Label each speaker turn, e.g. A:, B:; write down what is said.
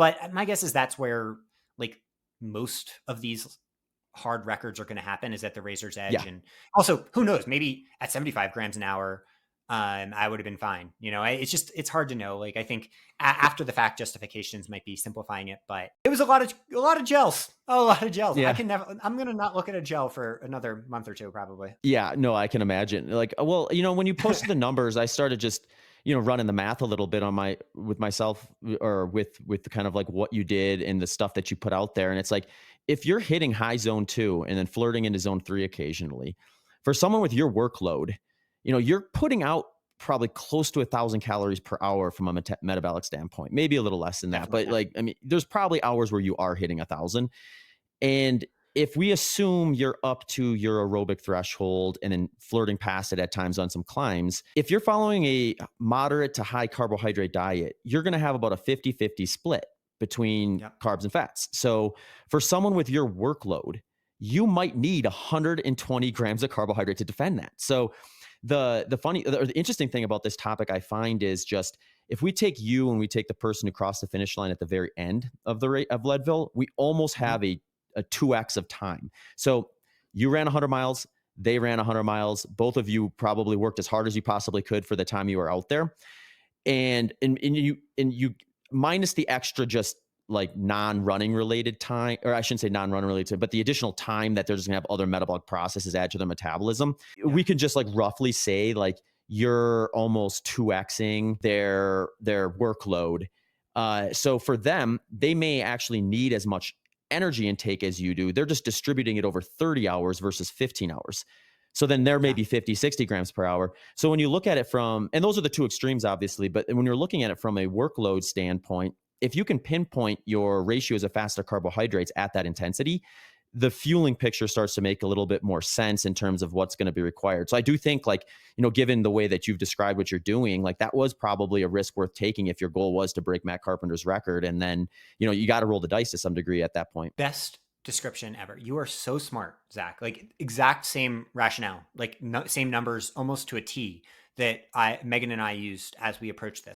A: But my guess is that's where like most of these hard records are going to happen, is at the razor's edge.
B: Yeah.
A: And also, who knows, maybe at 75 grams an hour, I would have been fine. It's just, it's hard to know. Like, I think after the fact justifications might be simplifying it, but it was a lot of gels, a lot of gels.
B: Yeah.
A: I'm going to not look at a gel for another month or two, probably.
B: Yeah, no, I can imagine. Like, well, when you posted the numbers, I started just, running the math a little bit on with myself or with the kind of like what you did and the stuff that you put out there. And it's like, if you're hitting high zone 2 and then flirting into zone 3 occasionally, for someone with your workload, you're putting out probably close to 1,000 calories per hour from a metabolic standpoint, maybe a little less than that.
A: Definitely.
B: But
A: Yeah.
B: like, I mean, there's probably hours where you are hitting 1,000. And if we assume you're up to your aerobic threshold and then flirting past it at times on some climbs, if you're following a moderate to high carbohydrate diet, you're going to have about a 50-50 split between
A: Yep.
B: carbs and fats. So for someone with your workload, you might need 120 grams of carbohydrate to defend that. So the interesting thing about this topic I find is just, if we take you and we take the person who crossed the finish line at the very end of the rate of Leadville, we almost
A: Mhm.
B: have a 2x of time. So you ran 100 miles, they ran 100 miles. Both of you probably worked as hard as you possibly could for the time you were out there. And you minus the extra just like non-running related time, or I shouldn't say non-running related, but the additional time that they're just gonna have other metabolic processes add to their metabolism.
A: Yeah.
B: We can just like roughly say like you're almost 2xing their workload. So for them, they may actually need as much energy intake as you do. They're just distributing it over 30 hours versus 15 hours. So then there may
A: Yeah.
B: be 50, 60 grams per hour. So when you look at it and those are the two extremes, obviously, but when you're looking at it from a workload standpoint, if you can pinpoint your ratios of fats to carbohydrates at that intensity, the fueling picture starts to make a little bit more sense in terms of what's going to be required. So I do think, like, given the way that you've described what you're doing, like that was probably a risk worth taking if your goal was to break Matt Carpenter's record. And then, you got to roll the dice to some degree at that point.
A: Best description ever. You are so smart, Zach. Like, exact same rationale, like, no, same numbers almost to a T that Megan and I used as we approached this.